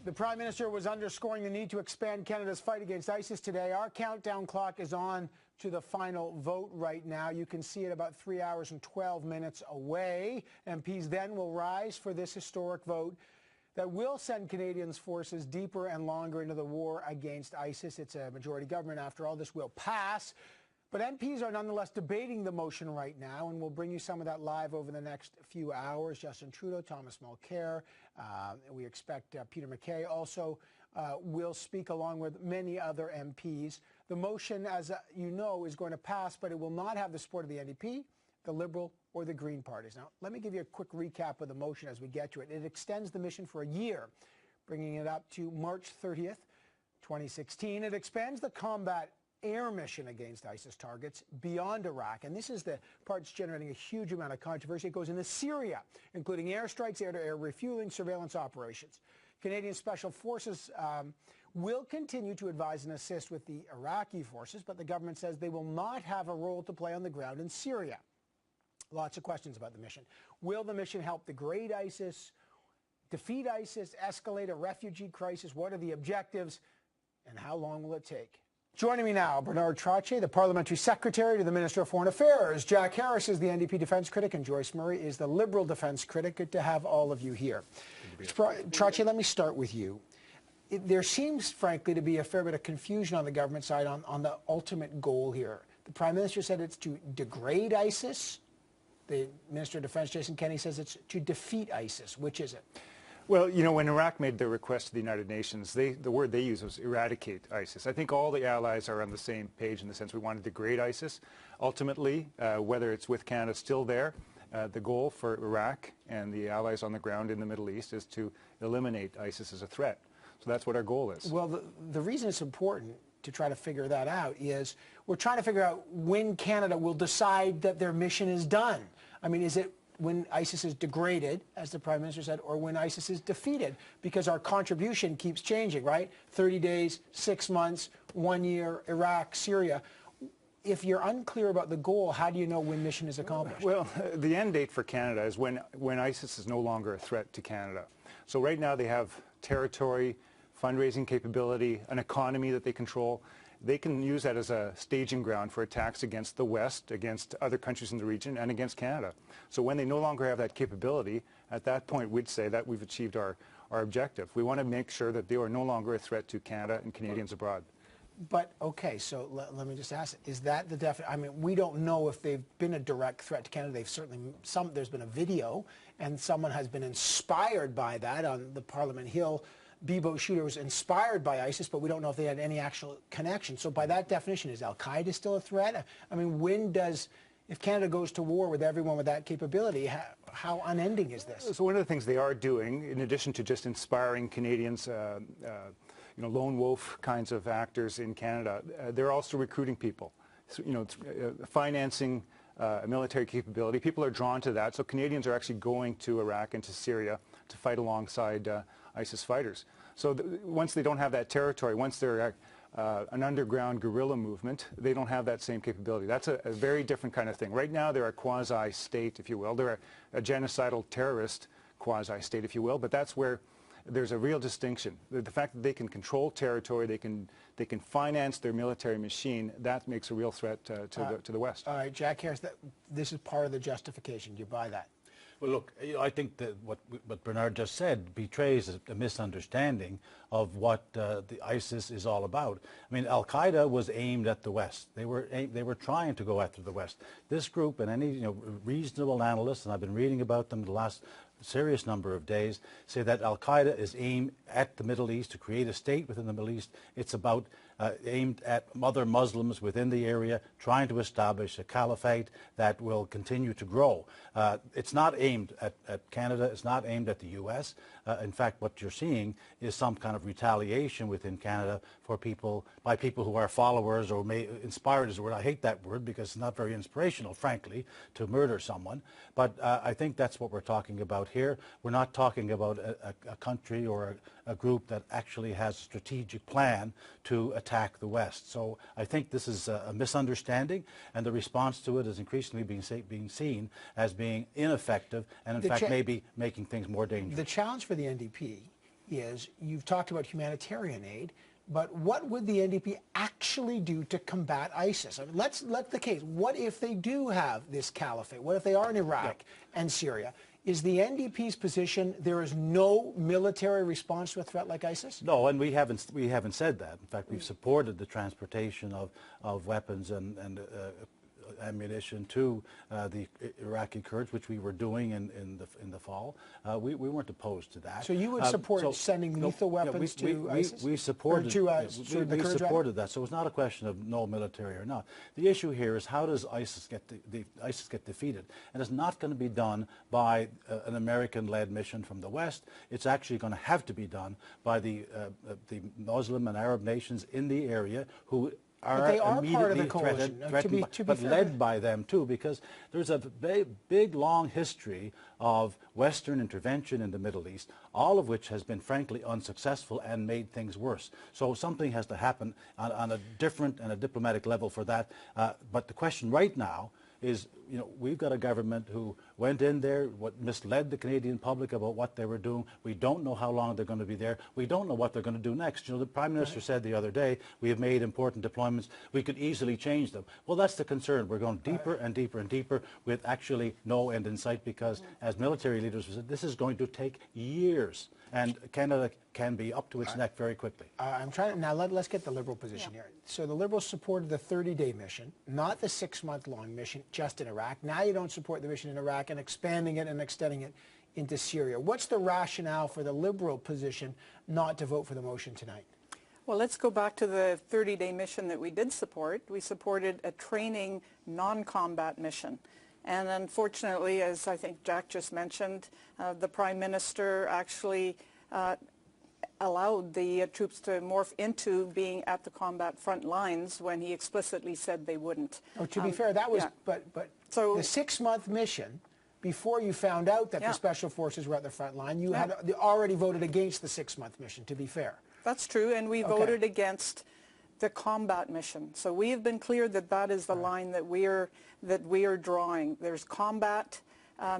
The Prime Minister was underscoring the need to expand Canada's fight against ISIS today. Our countdown clock is on to the final vote right now. You can see it about 3 hours and 12 minutes away. MPs then will rise for this historic vote that will send Canadians' forces deeper and longer into the war against ISIS. It's a majority government. After all, this will pass. But MPs are nonetheless debating the motion right now, and we'll bring you some of that live over the next few hours. Justin Trudeau, Thomas Mulcair, we expect Peter MacKay also will speak along with many other MPs. The motion, as you know, is going to pass, but it will not have the support of the NDP, the Liberal, or the Green parties. Now, let me give you a quick recap of the motion as we get to it. It extends the mission for a year, bringing it up to March 30th, 2016. It expands the combat air mission against ISIS targets beyond Iraq. And this is the part that's generating a huge amount of controversy. It goes into Syria, including airstrikes, air-to-air refueling, surveillance operations. Canadian Special Forces will continue to advise and assist with the Iraqi forces, but the government says they will not have a role to play on the ground in Syria. Lots of questions about the mission. Will the mission help degrade ISIS, defeat ISIS, escalate a refugee crisis? What are the objectives, and how long will it take? Joining me now, Bernard Trottier, the Parliamentary Secretary to the Minister of Foreign Affairs. Jack Harris is the NDP defence critic, and Joyce Murray is the Liberal defence critic. Good to have all of you here. Trottier, let me start with you. There seems, frankly, to be a fair bit of confusion on the government side on the ultimate goal here. The Prime Minister said it's to degrade ISIS. The Minister of Defence, Jason Kenney, says it's to defeat ISIS. Which is it? Well, you know, when Iraq made their request to the United Nations, the word they used was eradicate ISIS. I think all the allies are on the same page in the sense we want to degrade ISIS. Ultimately, whether it's with Canada still there, the goal for Iraq and the allies on the ground in the Middle East is to eliminate ISIS as a threat. So that's what our goal is. Well, the reason it's important to try to figure that out is we're trying to figure out when Canada will decide that their mission is done. I mean, is it when ISIS is degraded, as the Prime Minister said, or when ISIS is defeated? Because our contribution keeps changing, right? 30 days, 6 months, 1 year, Iraq, Syria. If you're unclear about the goal, how do you know when mission is accomplished? Well, the end date for Canada is when ISIS is no longer a threat to Canada. So right now they have territory, fundraising capability, an economy that they control. They can use that as a staging ground for attacks against the West, against other countries in the region, and against Canada. So when they no longer have that capability, at that point we'd say that we've achieved our objective. We want to make sure that they are no longer a threat to Canada and Canadians abroad. But, okay, so let me just ask, is that the definite? I mean, we don't know if they've been a direct threat to Canada. They've certainly, there's been a video, and someone has been inspired by that on the Parliament Hill. Bibo shooter was inspired by ISIS, but we don't know if they had any actual connection. So by that definition, is Al-Qaeda still a threat? I mean, if Canada goes to war with everyone with that capability, how unending is this? So one of the things they are doing, in addition to just inspiring Canadians, you know, lone wolf kinds of actors in Canada, they're also recruiting people, so, you know, financing military capability. People are drawn to that. So Canadians are actually going to Iraq and to Syria to fight alongside ISIS fighters. So once they don't have that territory, once they're an underground guerrilla movement, they don't have that same capability. That's a very different kind of thing. Right now they're a quasi-state, if you will. They're a genocidal terrorist quasi-state, if you will, but that's where there's a real distinction. The fact that they can control territory, they can finance their military machine, that makes a real threat to the West. All right, Jack Harris, this is part of the justification. Do you buy that? Well, look, I think that what Bernard just said betrays a misunderstanding of what the ISIS is all about. I mean, Al-Qaeda was aimed at the West. They were trying to go after the West. This group, and any reasonable analyst, and I've been reading about them the last serious number of days, say that Al-Qaeda is aimed at the Middle East, to create a state within the Middle East. It's about aimed at other Muslims within the area, trying to establish a caliphate that will continue to grow. It's not aimed at Canada. It's not aimed at the U.S. In fact, what you're seeing is some kind of retaliation within Canada by people who are followers, or inspired is the word. I hate that word because it's not very inspirational, frankly, to murder someone. But I think that's what we're talking about here. We're not talking about a country or a group that actually has a strategic plan to attack the West. So I think this is a misunderstanding, and the response to it is increasingly being seen as being ineffective, and in fact maybe making things more dangerous. The challenge for the NDP is, you've talked about humanitarian aid, but what would the NDP actually do to combat ISIS? I mean, let's the case. What if they do have this caliphate? What if they are in Iraq and Syria? Is the NDP's position there is no military response to a threat like ISIS? No, and we haven't said that. In fact, we've supported the transportation of weapons and ammunition to the Iraqi Kurds, which we were doing in the fall. We weren't opposed to that. So you would support sending lethal weapons to ISIS? We supported, we supported that. So it's not a question of no military or not. The issue here is how does ISIS get defeated? And it's not going to be done by an American-led mission from the West. It's actually going to have to be done by the Muslim and Arab nations in the area who but they are part of the coalition, but led by them too, because there's a big, long history of Western intervention in the Middle East, all of which has been frankly unsuccessful and made things worse. So something has to happen on a different and a diplomatic level for that. But the question right now is, you know, we've got a government who went in there, misled the Canadian public about what they were doing. We don't know how long they're going to be there. We don't know what they're going to do next. You know, the Prime Minister said the other day, we have made important deployments. We could easily change them. Well, that's the concern. We're going deeper and deeper and deeper with actually no end in sight, because, as military leaders said, this is going to take years. And Canada can be up to its neck very quickly. I'm trying to, now let's get the Liberal position here. So the Liberals supported the 30-day mission, not the 6-month-long mission just in Iraq. Now you don't support the mission in Iraq and expanding it and extending it into Syria. What's the rationale for the Liberal position not to vote for the motion tonight? Well, let's go back to the 30-day mission that we did support. We supported a training non-combat mission. And unfortunately, as I think Jack just mentioned, the Prime Minister actually allowed the troops to morph into being at the combat front lines when he explicitly said they wouldn't. Oh, to be fair, that was, but so the 6-month mission, before you found out that the Special Forces were at the front line, you had already voted against the 6-month mission, to be fair. That's true, and we voted against the combat mission. So we have been clear that that is the line that we are drawing. There's combat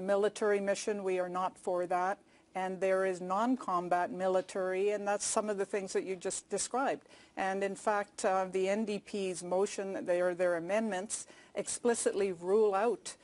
military mission, we are not for that. And there is non-combat military, and that's some of the things that you just described. And in fact, the NDP's motion, their amendments explicitly rule out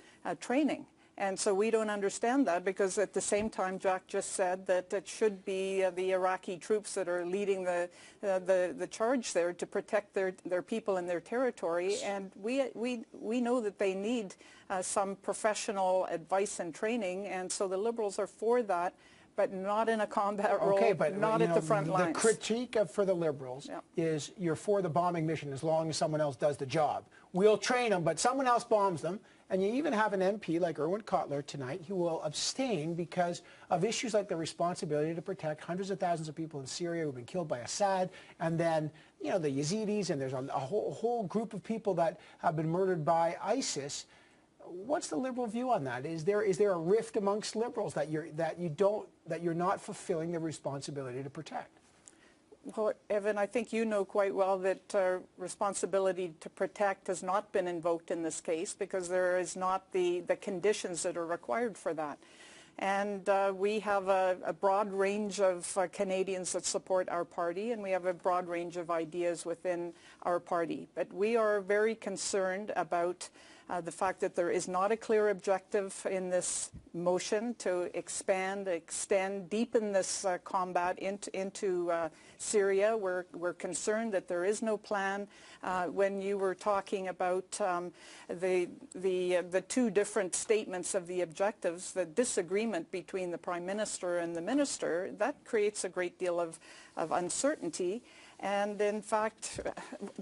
training. And so we don't understand that, because at the same time Jack just said that it should be the Iraqi troops that are leading the charge there to protect their people and their territory. And we know that they need some professional advice and training, and so the Liberals are for that, but not in a combat role, but not at the front lines. The critique for the Liberals is you're for the bombing mission as long as someone else does the job. We'll train them, but someone else bombs them. And you even have an MP like Irwin Cotler tonight who will abstain because of issues like the responsibility to protect hundreds of thousands of people in Syria who've been killed by Assad, and then, you know, the Yazidis, and there's a whole group of people that have been murdered by ISIS. What's the Liberal view on that? Is there a rift amongst Liberals that you're not fulfilling the responsibility to protect? Well, Evan, I think you know quite well that responsibility to protect has not been invoked in this case, because there is not the conditions that are required for that. And we have a broad range of Canadians that support our party, and we have a broad range of ideas within our party. But we are very concerned about the fact that there is not a clear objective in this motion to expand, extend, deepen this combat into Syria. We're concerned that there is no plan. When you were talking about the two different statements of the objectives, the disagreement between the Prime Minister and the Minister, that creates a great deal of uncertainty. And in fact,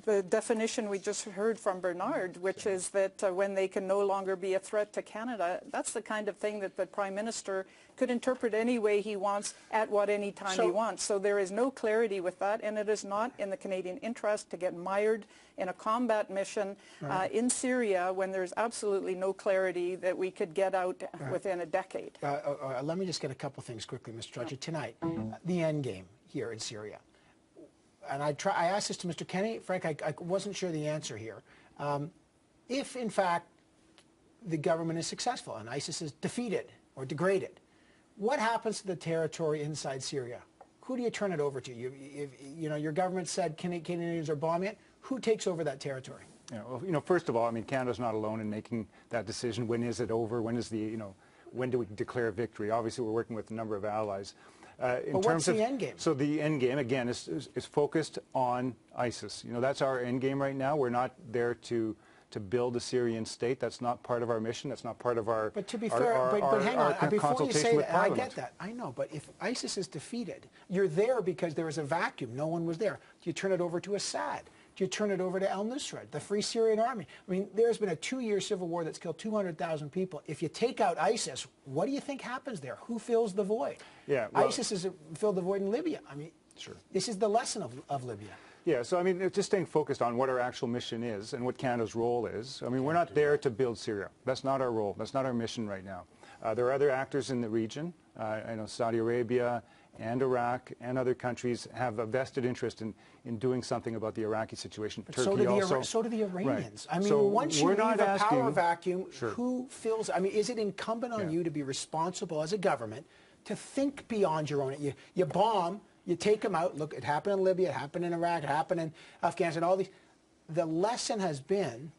the definition we just heard from Bernard, which is that when they can no longer be a threat to Canada, that's the kind of thing that the Prime Minister could interpret any way he wants at any time he wants. So there is no clarity with that, and it is not in the Canadian interest to get mired in a combat mission in Syria when there's absolutely no clarity that we could get out within a decade. Let me just get a couple things quickly, Mr. Trottier. Tonight, the end game here in Syria. And I asked this to Mr. Kenney. Frank, I wasn't sure the answer here. If, in fact, the government is successful and ISIS is defeated or degraded, what happens to the territory inside Syria? who do you turn it over to? You know, your government said Canadians are bombing it. Who takes over that territory? Yeah, well, you know, first of all, I mean, Canada's not alone in making that decision. When is it over? When is the, you know, when do we declare victory? Obviously, we're working with a number of allies. But what's the end game? So the end game, again, is focused on ISIS. You know, that's our end game right now. We're not there to build a Syrian state. That's not part of our mission. That's not part of our But to be fair, but hang on, before you say that, I get that. I know, but if ISIS is defeated, you're there because there was a vacuum. No one was there. Do you turn it over to Assad? Do you turn it over to al-Nusra, the Free Syrian Army? I mean, there's been a 2-year civil war that's killed 200,000 people. If you take out ISIS, what do you think happens there? Who fills the void? Yeah, well, ISIS has filled the void in Libya. I mean, sure. This is the lesson of Libya. Yeah, so I mean, it's just staying focused on what our actual mission is and what Canada's role is. I mean, we're not there to build Syria. That's not our role. That's not our mission right now. There are other actors in the region. I know Saudi Arabia and Iraq and other countries have a vested interest in doing something about the Iraqi situation. But Turkey so do the Iranians. Right. I mean, so once you leave a power vacuum, sure. Who fills? I mean, is it incumbent on you to be responsible as a government to think beyond your own? You bomb. You take them out. Look, it happened in Libya, it happened in Iraq, it happened in Afghanistan, all these. The lesson has been,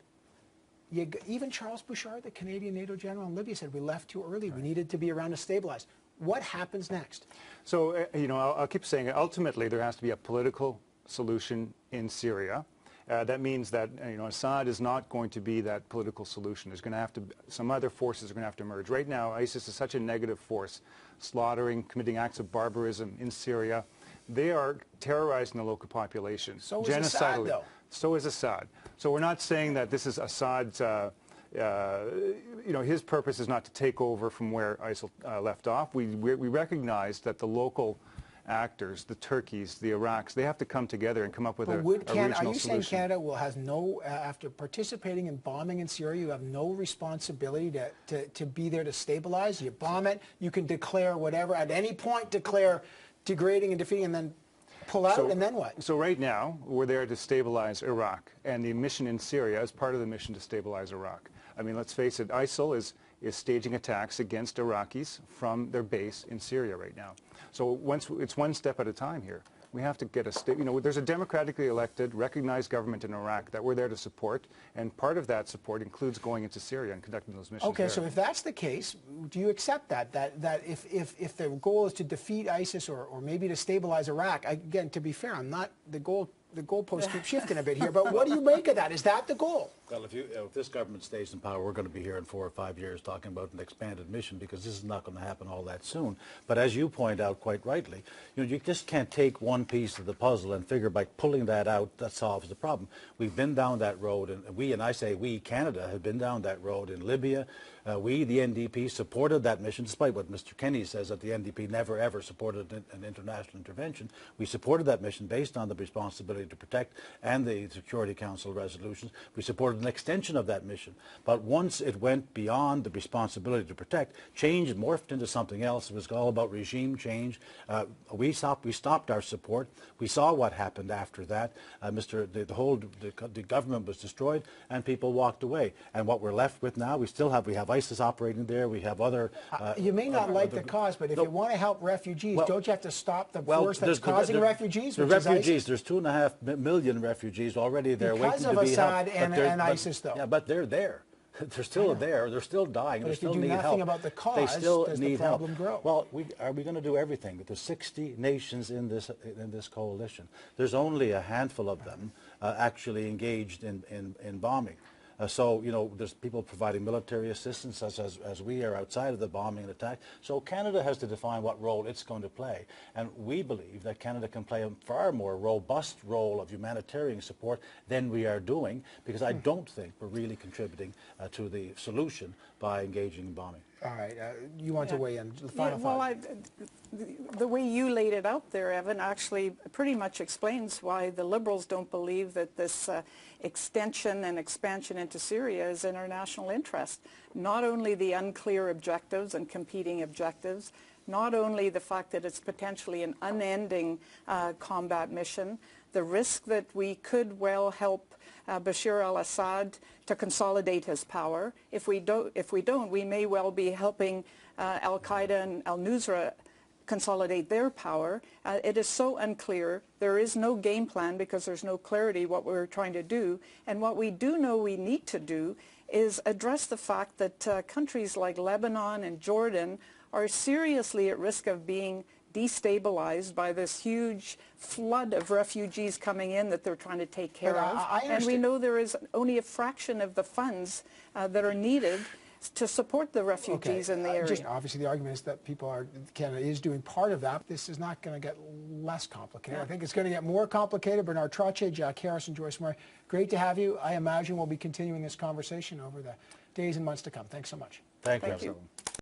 even Charles Bouchard, the Canadian NATO general in Libya, said we left too early. Right. We needed to be around to stabilize. What happens next? So, you know, I'll keep saying it. Ultimately, there has to be a political solution in Syria. That means that, you know, Assad is not going to be that political solution. There's going to have to, some other forces are going to have to emerge. Right now, ISIS is such a negative force, slaughtering, committing acts of barbarism in Syria. They are terrorizing the local population. So is Assad, though. So is Assad. So we're not saying that this is Assad's, you know, his purpose is not to take over from where ISIL left off. We recognize that the local actors, the Turkeys, the Iraqs, they have to come together and come up with a regional solution. Are you saying Canada has no, after participating in bombing in Syria, you have no responsibility to be there to stabilize? You bomb it, you can declare whatever, at any point declare degrading and defeating, and then pull out, and then what? So right now, we're there to stabilize Iraq, and the mission in Syria is part of the mission to stabilize Iraq. I mean, let's face it, ISIL is staging attacks against Iraqis from their base in Syria right now. So it's one step at a time here. We have to get you know, there's a democratically elected, recognized government in Iraq that we're there to support, and part of that support includes going into Syria and conducting those missions Okay, there. so if that's the case, do you accept that if the goal is to defeat ISIS or maybe to stabilize Iraq, again, to be fair, I'm not, the goalposts keep shifting a bit here, but what do you make of that? Is that the goal? Well, if this government stays in power, we're going to be here in 4 or 5 years talking about an expanded mission, because this is not going to happen all that soon. But as you point out quite rightly, you know, you just can't take one piece of the puzzle and figure by pulling that out that solves the problem. We've been down that road, and I say we, Canada, have been down that road in Libya. We, the NDP, supported that mission, despite what Mr. Kenny says, that the NDP never ever supported an international intervention. We supported that mission based on the responsibility to protect and the Security Council resolutions. We supported an extension of that mission. But once it went beyond the responsibility to protect, changed, morphed into something else. It was all about regime change. We stopped our support. We saw what happened after that. The government was destroyed, and people walked away. And what we're left with now, we have ISIS operating there. We have other. You may not like the cause, but if you want to help refugees, don't you have to stop the force that's causing refugees? The refugees. There's 2.5 million refugees already there waiting to be helped. Because of Assad and ISIS, though. Yeah, but they're there. They're still there. They're still dying. But they still if you do need nothing help. about the cause, they still does need the problem help. grow? Well, are we going to do everything? There's 60 nations in this coalition. There's only a handful of them actually engaged in bombing. So, you know, there's people providing military assistance as we are outside of the bombing and attack. So Canada has to define what role it's going to play. And we believe that Canada can play a far more robust role of humanitarian support than we are doing, because I don't think we're really contributing to the solution by engaging in bombing. All right. You want to weigh in? The final thought. The way you laid it out there, Evan, actually pretty much explains why the Liberals don't believe that this extension and expansion into Syria is in our national interest. Not only the unclear objectives and competing objectives, not only the fact that it's potentially an unending combat mission, the risk that we could well help Bashar al-Assad to consolidate his power. If we don't, we may well be helping al-Qaeda and al-Nusra consolidate their power. It is so unclear. There is no game plan because there's no clarity what we're trying to do. And what we do know we need to do is address the fact that countries like Lebanon and Jordan are seriously at risk of being destabilized by this huge flood of refugees coming in that they're trying to take care of. And we know there is only a fraction of the funds that are needed to support the refugees in the area. Just obviously the argument is that Canada is doing part of that. This is not going to get less complicated. I think it's going to get more complicated. Bernard Trottier, Jack Harris, and Joyce Murray, great to have you. I imagine we'll be continuing this conversation over the days and months to come. Thanks so much. Thank you.